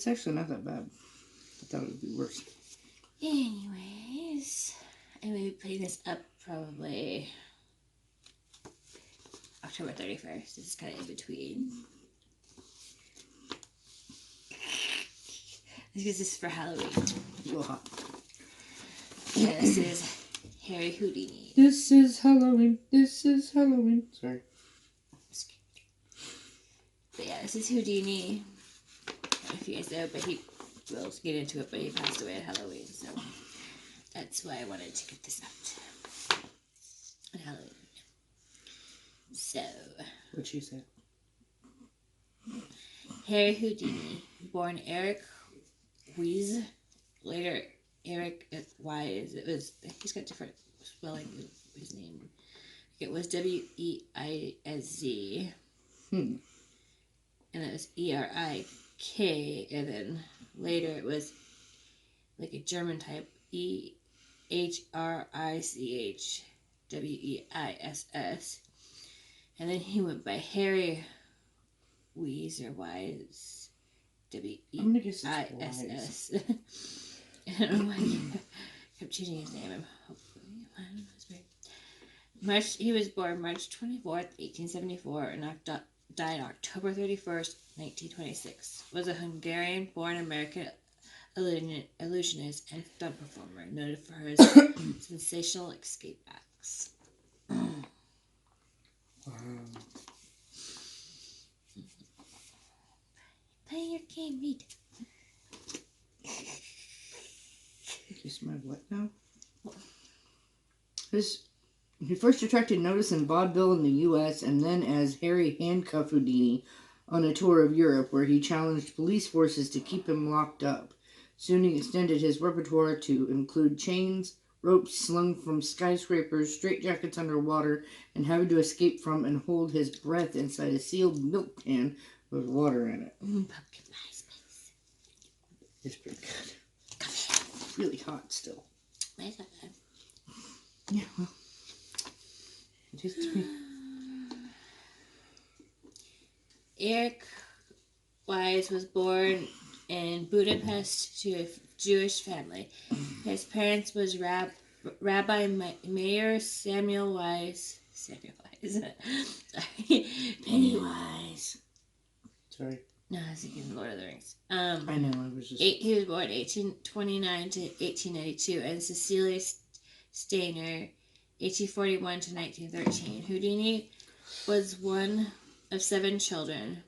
It's actually not that bad. I thought it would be worse. Anyways, I may be putting this up probably October 31st. This is kind of in between. This is for Halloween. Yeah. Yeah, this is Harry Houdini. This is Halloween. This is Halloween. Sorry. But yeah, this is Houdini. I don't know if you guys know, but we'll get into it, but he passed away at Halloween, so that's why I wanted to get this out. On Halloween. So. What'd she say? Harry Houdini, born Eric Weise, later Eric Wise. He's got different spelling of his name. It was W-E-I-S-Z. And it was E-R-I-K, and then later it was like a German type, E-H-R-I-C-H-W-E-I-S-S. And then he went by Harry Weise or Wise, W-E-I-S-S. I don't know why he kept changing his name. He was born March 24th, 1874, and died October 31st, 1926. Was a Hungarian-born American illusionist and stunt performer, noted for his sensational escape acts. Wow. Play your game, read. Kiss my what now? He first attracted notice in vaudeville in the U.S. and then as Harry Handcuff Houdini on a tour of Europe where he challenged police forces to keep him locked up. Soon he extended his repertoire to include chains, ropes slung from skyscrapers, straitjackets underwater, and having to escape from and hold his breath inside a sealed milk can with water in it. Pumpkin pie spice. It's pretty good. It's really hot still. That's not bad. Yeah, well. It is to me. Eric Wise was born in Budapest to a Jewish family. His parents was Rabbi Mayor Samuel Wise. Sorry. Pennywise. Sorry. No, I was thinking Lord of the Rings. I know, I was just... He was born 1829 to 1892, and Cecilia Steiner, 1841 to 1913. Houdini was one of 7 children.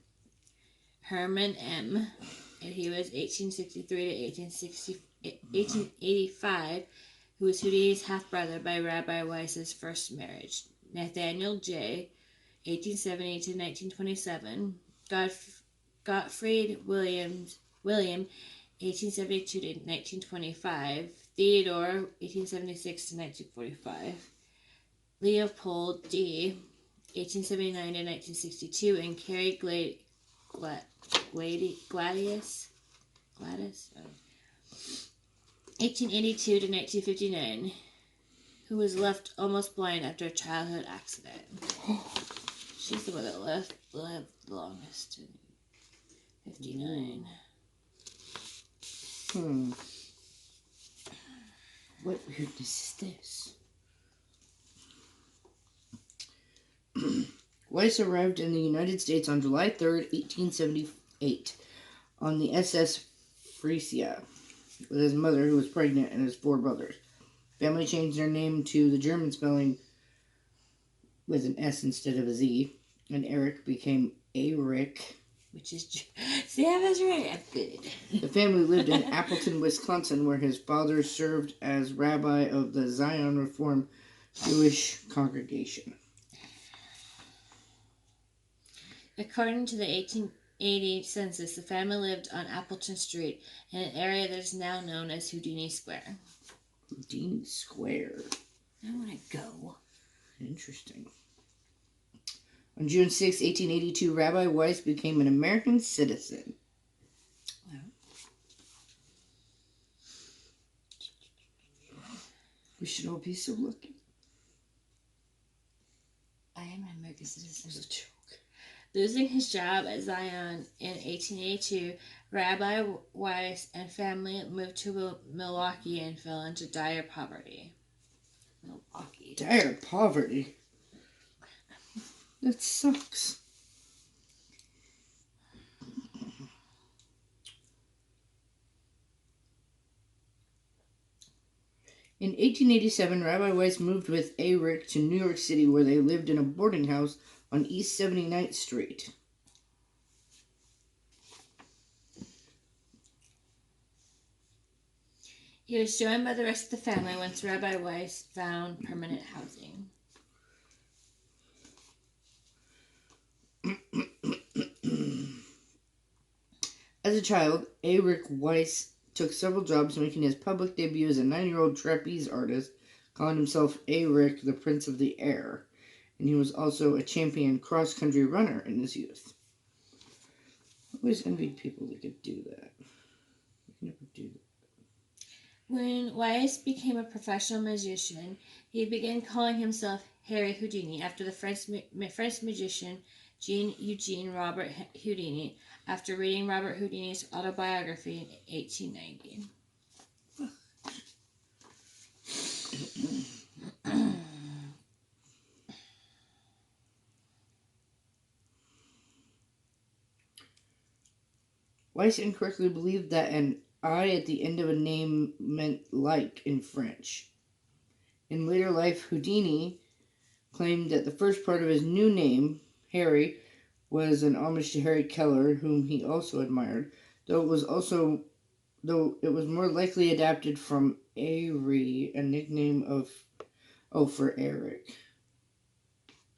Herman M., and he was 1863 to 1885, who was Houdini's half-brother by Rabbi Weiss's first marriage. Nathaniel J., 1870 to 1927. Gottfried William, 1872 to 1925. Theodore, 1876 to 1945. Leopold D., 1879 to 1962, and Carrie Gladys, 1882 to 1959, who was left almost blind after a childhood accident. She's the one that lived the longest, 59. What weirdness is this? Weiss arrived in the United States on July 3rd, 1878, on the SS Frisia, with his mother, who was pregnant, and his 4 brothers. Family changed their name to the German spelling with an S instead of a Z, and Eric became Eric, which is... See, I was right. I'm good. The family lived in Appleton, Wisconsin, where his father served as rabbi of the Zion Reform Jewish congregation. According to the 1880 census, the family lived on Appleton Street in an area that is now known as Houdini Square. Houdini Square. I want to go. Interesting. On June 6, 1882, Rabbi Weiss became an American citizen. Wow. We should all be so lucky. I am an American citizen. It was a joke. Losing his job at Zion in 1882, Rabbi Weiss and family moved to Milwaukee and fell into dire poverty. Milwaukee. Dire poverty? That sucks. In 1887, Rabbi Weiss moved with A. Rick to New York City, where they lived in a boarding house on East 79th Street. He was joined by the rest of the family once Rabbi Weiss found permanent housing. As a child, A. Rick Weiss took several jobs, making his public debut as a 9-year-old trapeze artist, calling himself A. Rick, the Prince of the Air. And he was also a champion cross-country runner in his youth. I always envied people that could do that. I could never do that. When Weiss became a professional magician, he began calling himself Harry Houdini after the French magician Jean-Eugene Robert Houdini, after reading Robert Houdini's autobiography in 1890. Weiss incorrectly believed that an I at the end of a name meant like in French. In later life, Houdini claimed that the first part of his new name, Harry, was an homage to Harry Keller, whom he also admired, though it was more likely adapted from Airy, a nickname for Eric.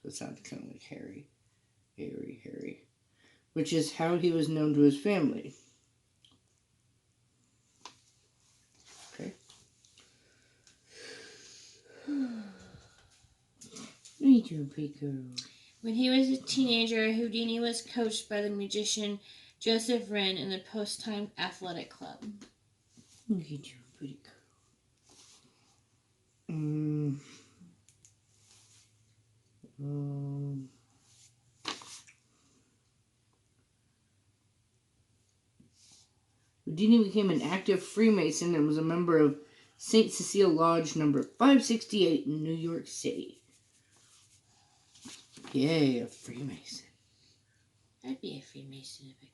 So it sounds kind of like Harry. Harry. Which is how he was known to his family. Okay. Me too, big girl. When he was a teenager, Houdini was coached by the magician Joseph Wren in the Post-Time Athletic Club. Me too, pretty girl. Houdini became an active Freemason and was a member of St. Cecile Lodge number 568 in New York City. Yay, a Freemason. I'd be a Freemason if I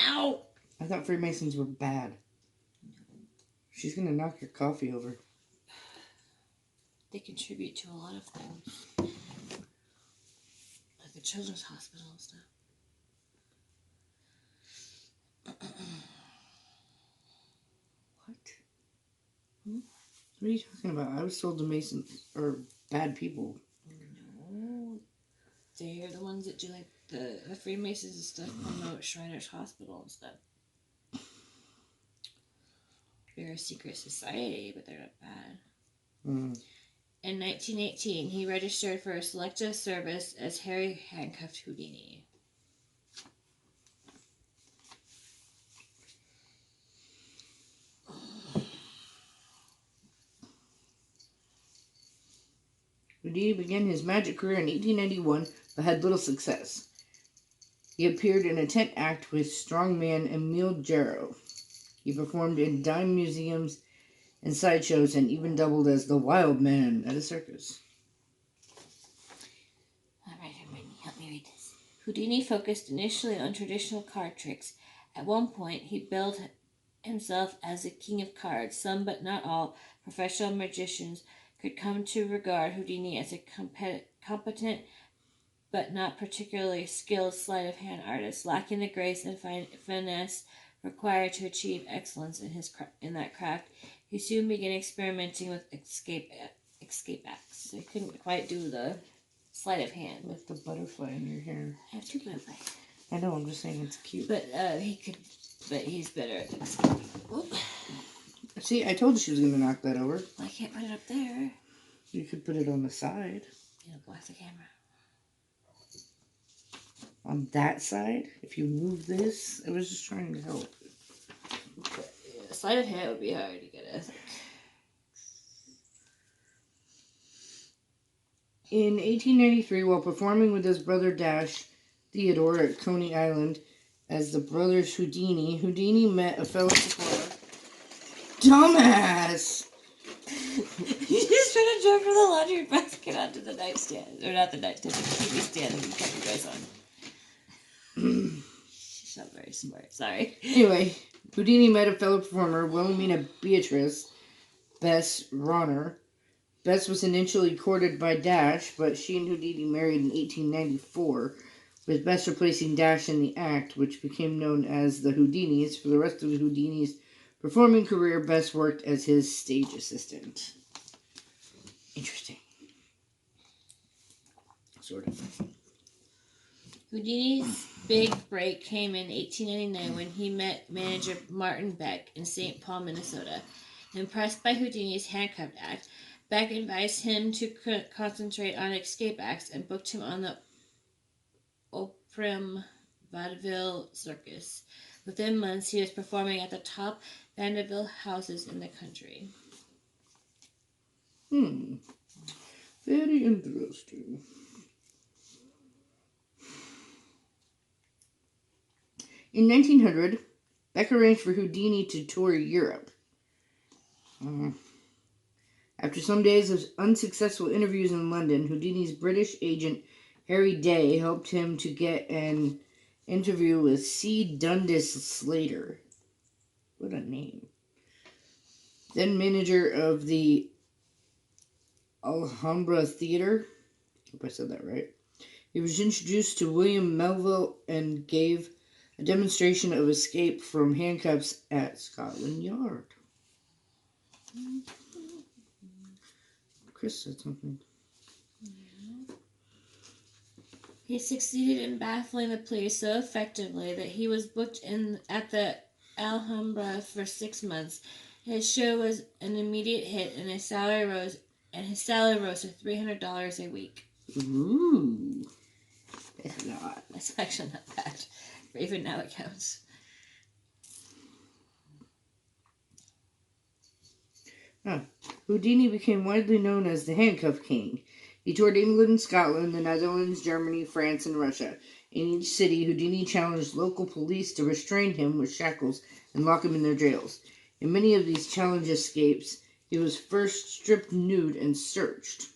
could. Ow! I thought Freemasons were bad. She's gonna knock your coffee over. They contribute to a lot of things. Like the Children's Hospital and stuff. What? What are you talking about? I was told the Masons are bad people. No. They're the ones that do like the Freemasons and stuff promote Shriners Hospital and stuff. They're a secret society, but they're not bad. In 1918, he registered for a selective service as Harry Handcuffed Houdini. Houdini began his magic career in 1891, but had little success. He appeared in a tent act with strongman Emile Jarrow. He performed in dime museums and sideshows and even doubled as the Wild Man at a circus. Alright, help me read this. Houdini focused initially on traditional card tricks. At one point, he billed himself as the king of cards. Some, but not all, professional magicians could come to regard Houdini as a competent but not particularly skilled sleight-of-hand artist, lacking the grace and finesse required to achieve excellence in that craft. He soon began experimenting with escape acts. So he couldn't quite do the sleight of hand. With the butterfly in your hair. I have two butterflies. I know, I'm just saying it's cute. But he's better at escaping. Oop. See, I told you she was going to knock that over. Well, I can't put it up there. You could put it on the side. It'll block the camera. On that side, if you move this, I was just trying to help. Okay. Yeah, sleight of hand would be hard to get at. In 1893, while performing with his brother Dash Theodore at Coney Island as the brothers Houdini. Houdini met a fellow performer. Dumbass! You just trying to jump from the laundry basket onto the nightstand. Or not the nightstand, the TV stand that you kept you guys on. She's not very smart. Sorry. Anyway, Houdini met a fellow performer, Wilhelmina Beatrice Bess Ronner. Bess was initially courted by Dash, but she and Houdini married in 1894, with Bess replacing Dash in the act, which became known as the Houdinis. For the rest of Houdini's performing career, Bess worked as his stage assistant. Interesting. Sort of. Houdini's big break came in 1899 when he met manager Martin Beck in St. Paul, Minnesota. Impressed by Houdini's handcuffed act, Beck advised him to concentrate on escape acts and booked him on the Oprim vaudeville circus. Within months, he was performing at the top vaudeville houses in the country. Very interesting. In 1900, Beck arranged for Houdini to tour Europe. After some days of unsuccessful interviews in London, Houdini's British agent Harry Day helped him to get an interview with C. Dundas Slater. What a name. Then manager of the Alhambra Theatre. I hope I said that right. He was introduced to William Melville and gave a demonstration of escape from handcuffs at Scotland Yard. Chris said something. He succeeded in baffling the police so effectively that he was booked at the Alhambra for 6 months. His show was an immediate hit, and his salary rose to $300 a week. Ooh, that's a lot. That's actually not bad. Even now it counts. Houdini became widely known as the Handcuff King. He toured England, Scotland, the Netherlands, Germany, France, and Russia. In each city, Houdini challenged local police to restrain him with shackles and lock him in their jails. In many of these challenge escapes, he was first stripped nude and searched.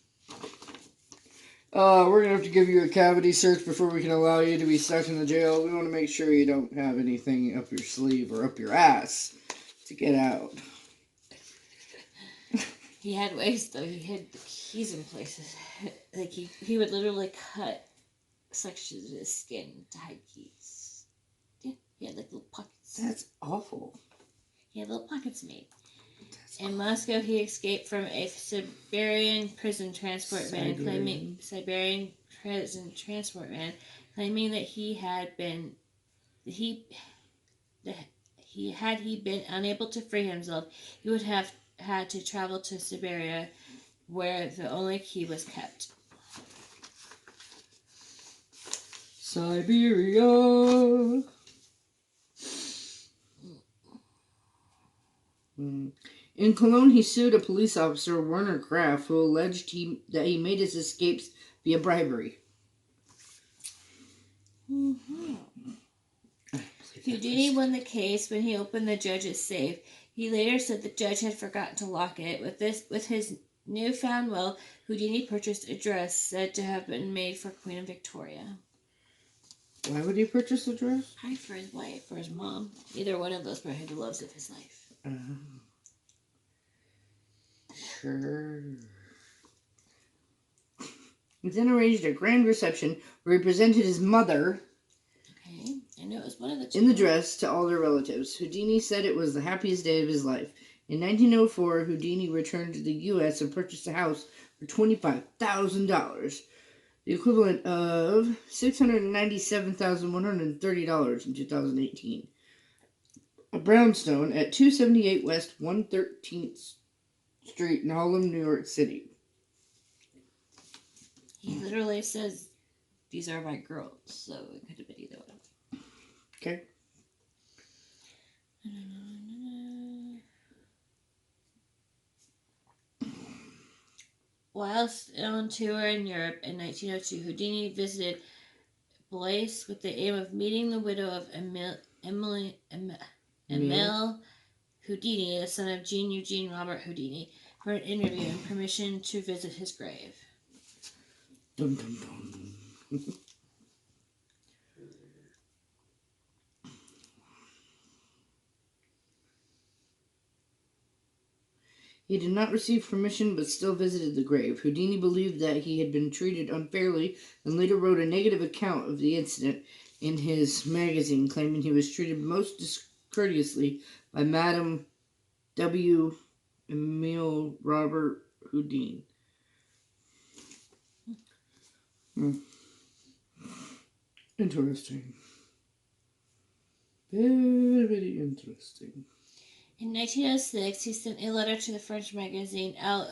We're going to have to give you a cavity search before we can allow you to be stuck in the jail. We want to make sure you don't have anything up your sleeve or up your ass to get out. He had ways, though. He had the keys in places. Like, he would literally cut sections of his skin to hide keys. Yeah, he had, like, little pockets. That's awful. He had little pockets made. In Moscow, he escaped from a Siberian prison transport van, claiming that had he been unable to free himself, he would have had to travel to Siberia, where the only key was kept. Siberia. In Cologne, he sued a police officer, Werner Graf, who alleged that he made his escapes via bribery. Houdini won the case when he opened the judge's safe. He later said the judge had forgotten to lock it. With his newfound wealth, Houdini purchased a dress said to have been made for Queen Victoria. Why would he purchase a dress? Probably for his wife or his mom. Either one of those, probably the loves of his life. Sure. He then arranged a grand reception where he presented his mother I know it was one of the two. In the dress to all their relatives. Houdini said it was the happiest day of his life. In 1904, Houdini returned to the U.S. and purchased a house for $25,000, the equivalent of $697,130 in 2018. A brownstone at 278 West 113th Street in Harlem, New York City. He literally says, "These are my girls," so it could have been either one. Okay. Whilst on tour in Europe in 1902, Houdini visited police with the aim of meeting the widow of Emil? Emil Houdini, the son of Jean Eugene Robert Houdini, for an interview and permission to visit his grave. Dun, dun, dun. He did not receive permission but still visited the grave. Houdini believed that he had been treated unfairly and later wrote a negative account of the incident in his magazine, claiming he was treated most discourteously by Madame W. Emile Robert Houdin. Interesting. Very, very interesting. In 1906, he sent a letter to the French magazine El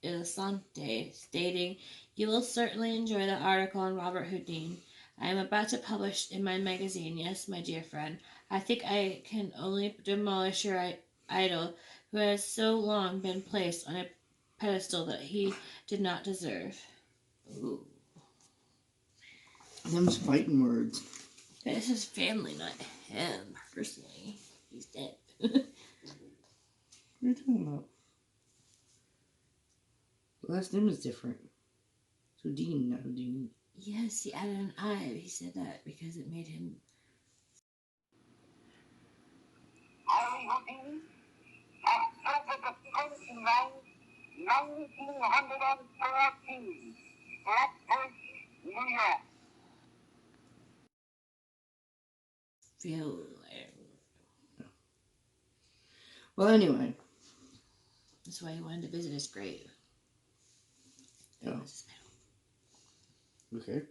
Illustrante stating, "You will certainly enjoy the article on Robert Houdin. I am about to publish in my magazine. Yes, my dear friend, I think I can only demolish your idol, who has so long been placed on a pedestal that he did not deserve." Ooh. Them's fighting words. This is family, not him, personally. He's dead. What are you talking about? The last name is different. It's Houdini, not Houdini. Yes, he added an I. He said that because it made him. Harry Houdini has entered the Pennsylvania 1914, Blackford, New York. Feel. Well, anyway. That's why he wanted to visit his grave. That Oh. was his medal. Okay.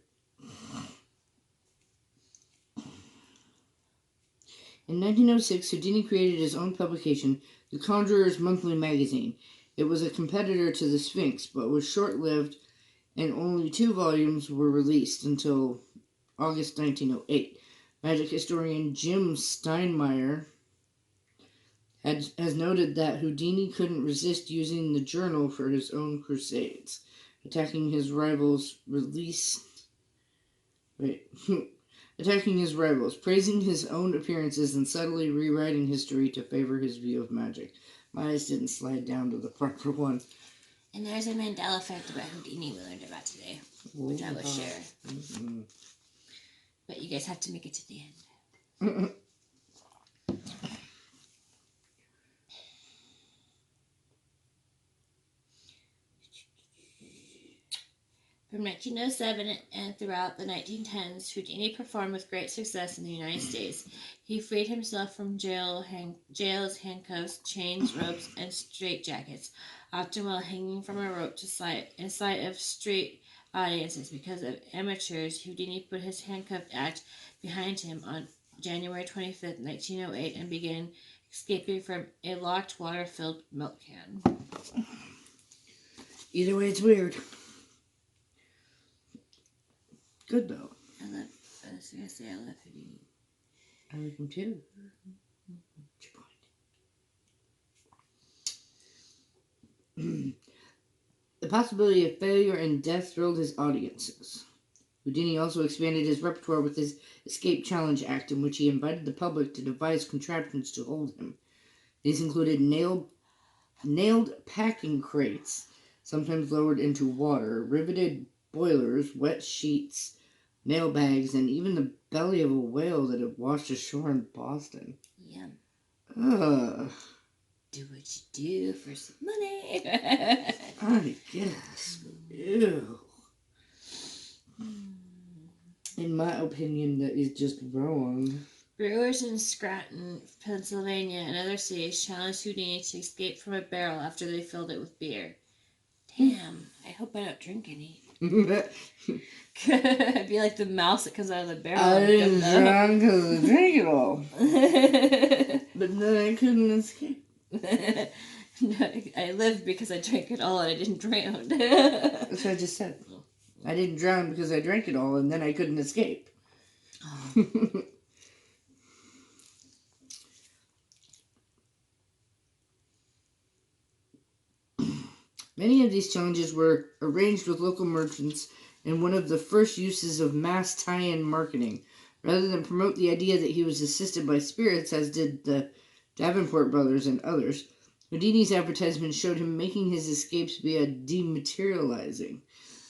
In 1906, Houdini created his own publication, The Conjurer's Monthly Magazine. It was a competitor to the Sphinx, but was short-lived, and only 2 volumes were released until August 1908. Magic historian Jim Steinmeier has noted that Houdini couldn't resist using the journal for his own crusades, attacking his rivals, praising his own appearances, and subtly rewriting history to favor his view of magic. My eyes didn't slide down to the proper one. And there's a Mandela fact about Houdini we learned about today, which I will share. Mm-hmm. But you guys have to make it to the end. From 1907 and throughout the 1910s, Houdini performed with great success in the United States. He freed himself from jail's handcuffs, chains, ropes, and straitjackets, often while hanging from a rope in sight of street audiences. Because of amateurs, Houdini put his handcuffed act behind him on January 25th, 1908, and began escaping from a locked water-filled milk can. Either way, it's weird. Good though. I was going to say I love Houdini. I like him too. The possibility of failure and death thrilled his audiences. Houdini also expanded his repertoire with his Escape Challenge Act, in which he invited the public to devise contraptions to hold him. These included nailed packing crates, sometimes lowered into water, riveted boilers, wet sheets, mail bags, and even the belly of a whale that had washed ashore in Boston. Yum. Ugh. Do what you do for some money. I guess. Ew. In my opinion, that is just wrong. Brewers in Scranton, Pennsylvania, and other cities challenged Houdini to escape from a barrel after they filled it with beer. Damn, I hope I don't drink any. I'd be like the mouse that comes out of the barrel. I didn't drown because I drank it all. But then I couldn't escape. No, I lived because I drank it all and I didn't drown. That's what I just said. I didn't drown because I drank it all and then I couldn't escape. Oh. Many of these challenges were arranged with local merchants and one of the first uses of mass tie-in marketing. Rather than promote the idea that he was assisted by spirits, as did the Davenport brothers and others, Houdini's advertisement showed him making his escapes via dematerializing,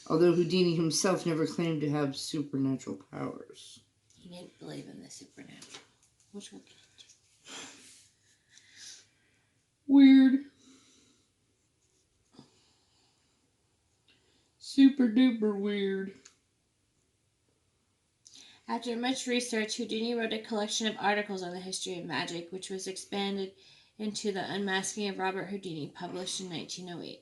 although Houdini himself never claimed to have supernatural powers. He didn't believe in the supernatural. Which we'll get into. Weird. Super duper weird. After much research, Houdini wrote a collection of articles on the history of magic, which was expanded into The Unmasking of Robert Houdini, published in 1908.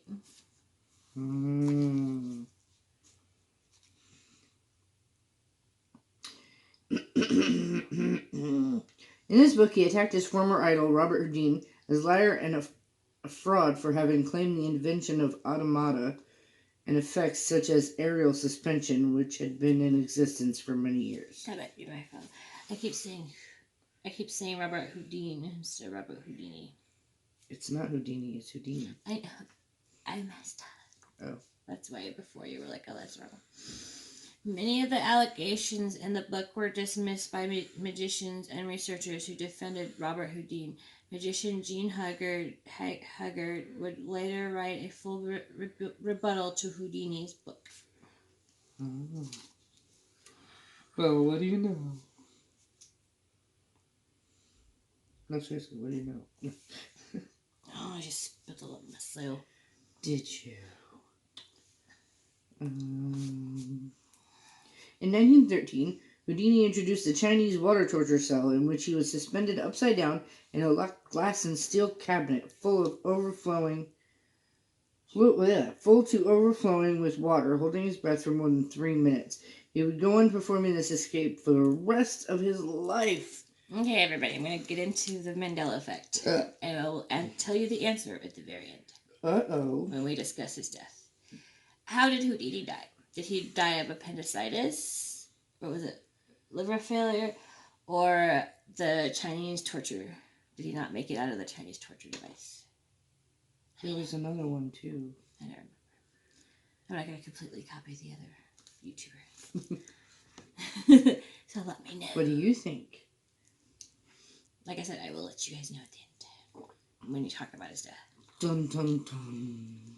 In this book, he attacked his former idol, Robert Houdin, as liar and a fraud for having claimed the invention of automata and effects such as aerial suspension, which had been in existence for many years. That might be my fault. I keep saying Robert Houdin instead of Robert Houdini. It's not Houdini, it's Houdini. I messed up. Oh. That's why before you were like, oh, that's wrong. Many of the allegations in the book were dismissed by magicians and researchers who defended Robert Houdin. Magician Gene Haggard would later write a full rebuttal to Houdini's book. Oh. Well, what do you know? No, seriously, what do you know? Oh, I just spilled a little myself. Did you? In 1913, Houdini introduced the Chinese water torture cell, in which he was suspended upside down in a locked glass and steel cabinet full to overflowing with water, holding his breath for more than 3 minutes. He would go on performing this escape for the rest of his life. Okay, everybody, I'm going to get into the Mandela effect. And I'll tell you the answer at the very end. Uh-oh. When we discuss his death. How did Houdini die? Did he die of appendicitis? Or was it liver failure? Or the Chinese torture? Did he not make it out of the Chinese torture device? There was another one, too. I don't remember. I'm not going to completely copy the other YouTuber. So let me know. What do you think? Like I said, I will let you guys know at the end when you talk about his death. Dun dun dun.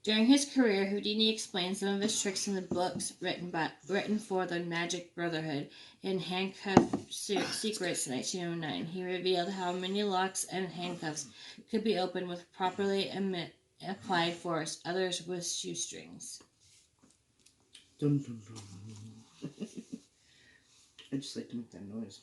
During his career, Houdini explained some of his tricks in the books written for the Magic Brotherhood. In Handcuff Secrets, 1909, he revealed how many locks and handcuffs could be opened with properly applied force, others with shoestrings. Dun dun dun. I just like to make that noise.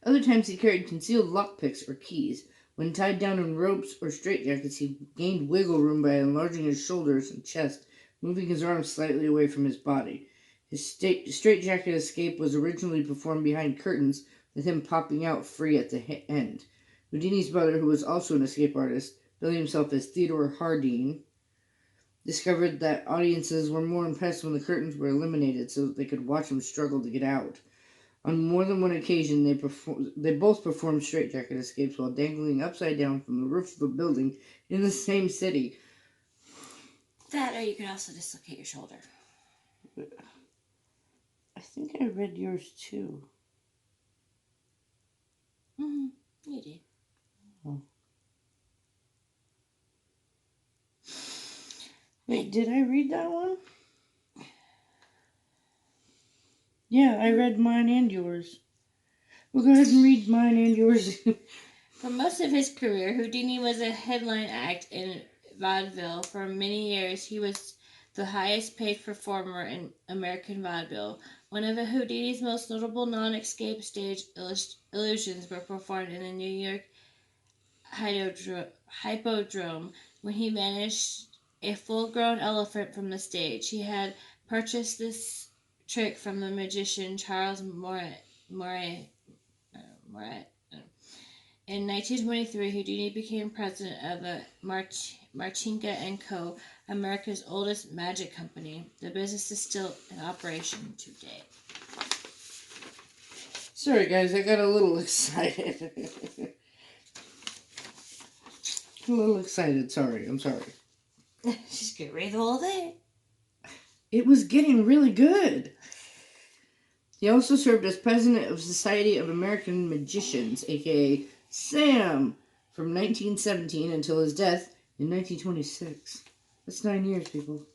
Other times he carried concealed lockpicks or keys. When tied down in ropes or straitjackets, he gained wiggle room by enlarging his shoulders and chest, moving his arms slightly away from his body. His straitjacket escape was originally performed behind curtains, with him popping out free at the end. Houdini's brother, who was also an escape artist, billing himself as Theodore Hardin, discovered that audiences were more impressed when the curtains were eliminated so that they could watch him struggle to get out. On more than one occasion, they both performed straitjacket escapes while dangling upside down from the roof of a building in the same city. That, or you could also dislocate your shoulder. I think I read yours too. Mm-hmm. You did. Oh. Wait, did I read that one? Yeah, I read mine and yours. Well, go ahead and read mine and yours. For most of his career, Houdini was a headline act in vaudeville. For many years, he was the highest paid performer in American vaudeville. One of Houdini's most notable non-escape stage illusions were performed in the New York Hippodrome when he vanished a full-grown elephant from the stage. He had purchased this trick from the magician Charles Moret. In 1923, Houdini became president of Marchinka & Co., America's oldest magic company. The business is still in operation today. Sorry, guys, I got a little excited. A little excited. Sorry, I'm sorry. She's gonna read the whole thing. It was getting really good. He also served as president of Society of American Magicians, aka SAM, from 1917 until his death in 1926. That's 9 years, people.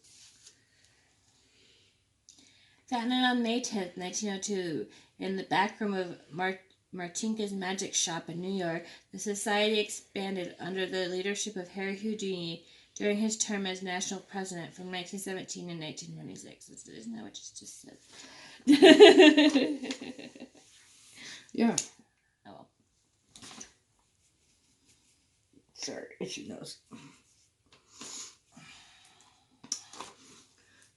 Founded on May 10th, 1902, in the back room of Martinka's Magic Shop in New York, the society expanded under the leadership of Harry Houdini during his term as national president from 1917 to 1926. Isn't that what you just said? Yeah. Oh. Sorry, itchy nose.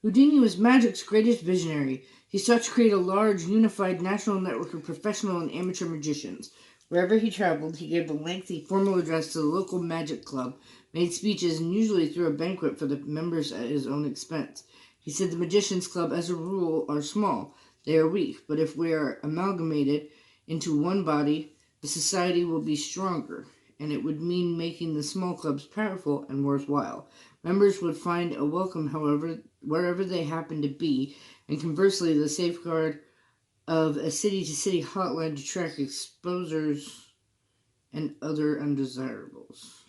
Houdini was magic's greatest visionary. He sought to create a large, unified national network of professional and amateur magicians. Wherever he traveled, he gave a lengthy, formal address to the local magic club, made speeches, and usually threw a banquet for the members at his own expense. He said the Magicians' Club, as a rule, are small. They are weak, but if we are amalgamated into one body, the society will be stronger, and it would mean making the small clubs powerful and worthwhile. Members would find a welcome, however, wherever they happen to be, and conversely, the safeguard of a city-to-city hotline to track exposures and other undesirables.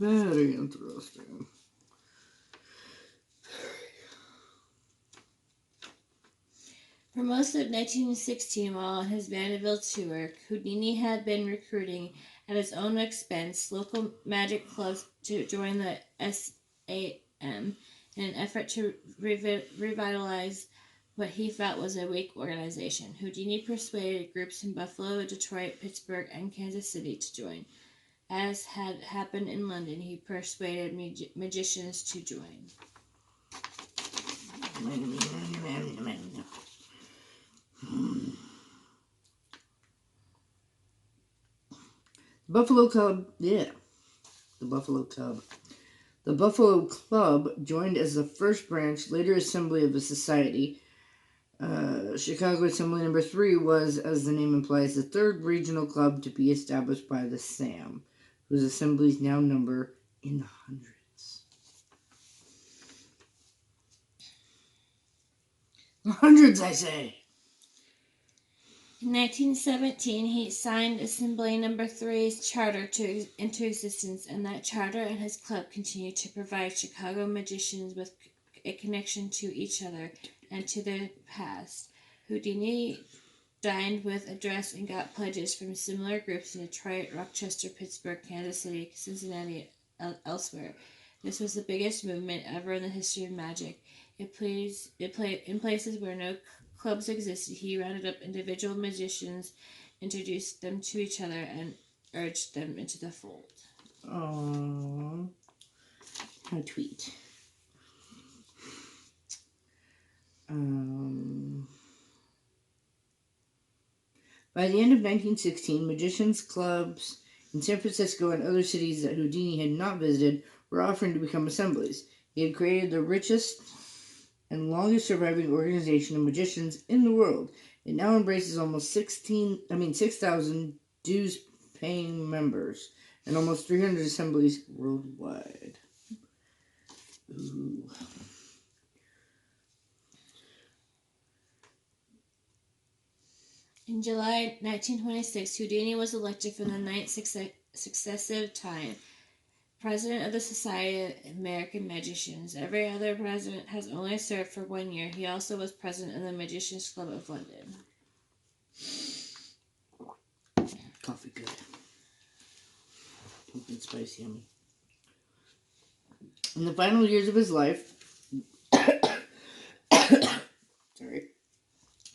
Very interesting. For most of 1916, while on his Vanderbilt tour, Houdini had been recruiting at his own expense local magic clubs to join the SAM in an effort to revitalize what he felt was a weak organization. Houdini persuaded groups in Buffalo, Detroit, Pittsburgh, and Kansas City to join. As had happened in London, he persuaded magicians to join. Buffalo Club, yeah. The Buffalo Club. The Buffalo Club joined as the first branch, later assembly of the society. Chicago Assembly Number 3 was, as the name implies, the third regional club to be established by the SAM, whose assemblies now number in the hundreds. The hundreds, I say! In 1917, he signed Assembly Number 3's charter into existence, and that charter and his club continued to provide Chicago magicians with a connection to each other and to their past. Houdini dined with, addressed, and got pledges from similar groups in Detroit, Rochester, Pittsburgh, Kansas City, Cincinnati, and elsewhere. This was the biggest movement ever in the history of magic. It played in places where no clubs existed. He rounded up individual magicians, introduced them to each other, and urged them into the fold. Aww. How tweet. By the end of 1916, magicians' clubs in San Francisco and other cities that Houdini had not visited were offering to become assemblies. He had created the richest and longest surviving organization of magicians in the world. It now embraces almost 6,000 dues-paying members and almost 300 assemblies worldwide. Ooh. In July 1926, Houdini was elected for the ninth successive time president of the Society of American Magicians. Every other president has only served for 1 year. He also was president of the Magicians Club of London. Coffee good. Pumpkin spice yummy. In the final years of his life,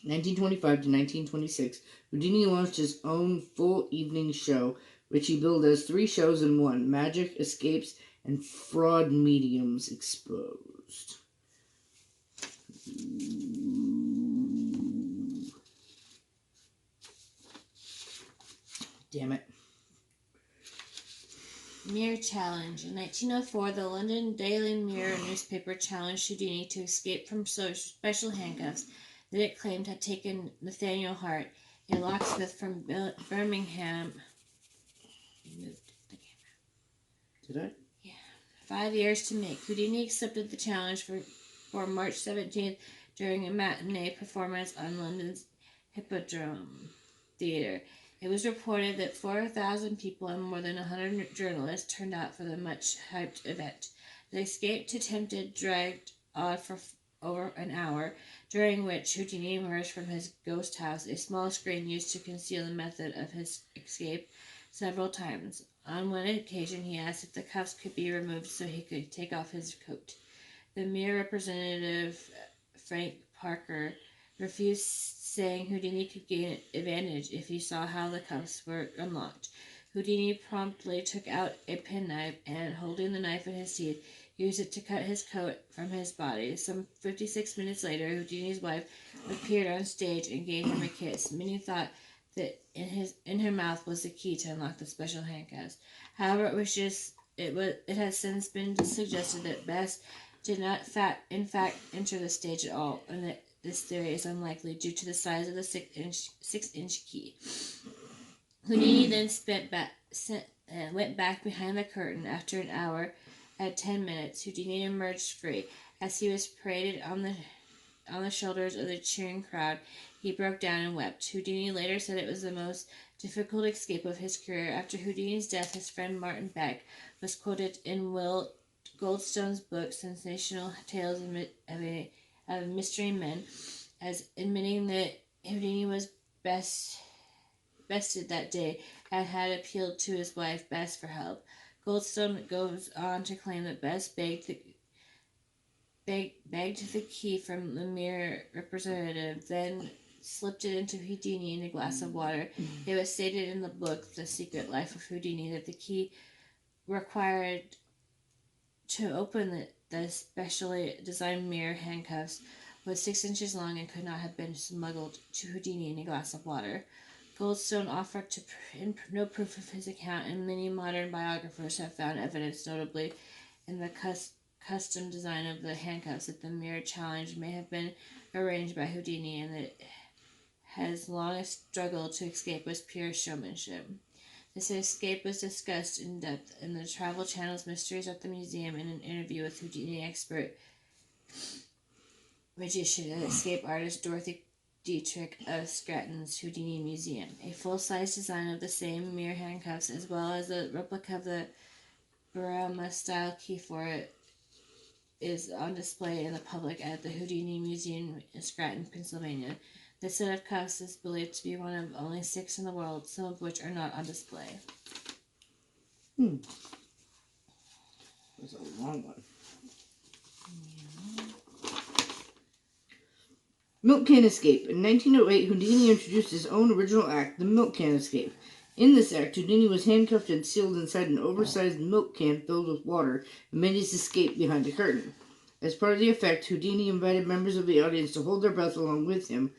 1925 to 1926, Houdini launched his own full evening show, which he billed as 3 shows in one: Magic, Escapes, and Fraud Mediums Exposed. Damn it. Mirror Challenge. In 1904, the London Daily Mirror newspaper challenged Houdini to escape from special handcuffs that it claimed had taken Nathaniel Hart, a locksmith from Birmingham. Moved the camera. Did I? Yeah. 5 years to make. Houdini accepted the challenge for March 17th during a matinee performance on London's Hippodrome Theatre. It was reported that 4,000 people and more than 100 journalists turned out for the much-hyped event. The escape attempted dragged on for over an hour, during which Houdini emerged from his ghost house, a small screen used to conceal the method of his escape, several times. On one occasion, he asked if the cuffs could be removed so he could take off his coat. The Mirror representative, Frank Parker, refused, saying Houdini could gain advantage if he saw how the cuffs were unlocked. Houdini promptly took out a penknife and, holding the knife in his teeth, used it to cut his coat from his body. Some 56 minutes later, Houdini's wife appeared on stage and gave him a kiss. Many thought that in her mouth was the key to unlock the special handcuffs. However, it has since been suggested that Bess did not in fact enter the stage at all, and that this theory is unlikely due to the size of the 6-inch key. Houdini then went back behind the curtain. After an hour, at 10 minutes, Houdini emerged free. As he was paraded on the shoulders of the cheering crowd, he broke down and wept. Houdini later said it was the most difficult escape of his career. After Houdini's death, his friend Martin Beck was quoted in Will Goldstone's book Sensational Tales of Mystery Men as admitting that Houdini was bested that day and had appealed to his wife Bess for help. Goldstone goes on to claim that Bess begged the key from the Mirror representative, then slipped it into Houdini in a glass of water. It was stated in the book The Secret Life of Houdini that the key required to open the specially designed mirror handcuffs was 6 inches long and could not have been smuggled to Houdini in a glass of water. Goldstone offered no proof of his account, and many modern biographers have found evidence, notably in the custom design of the handcuffs, that the mirror challenge may have been arranged by Houdini, and that it has long struggled to escape was pure showmanship. This escape was discussed in depth in the Travel Channel's Mysteries at the Museum in an interview with Houdini expert magician and escape artist Dorothy Dietrich of Stratton's Houdini Museum. A full-size design of the same mirror handcuffs, as well as a replica of the Brahma-style key for it, is on display in the public at the Houdini Museum in Scranton, Pennsylvania. This set of cuffs is believed to be one of only 6 in the world, some of which are not on display. That's a long one. Milk Can Escape. In 1908, Houdini introduced his own original act, the Milk Can Escape. In this act, Houdini was handcuffed and sealed inside an oversized milk can filled with water and made his escape behind a curtain. As part of the effect, Houdini invited members of the audience to hold their breath along with him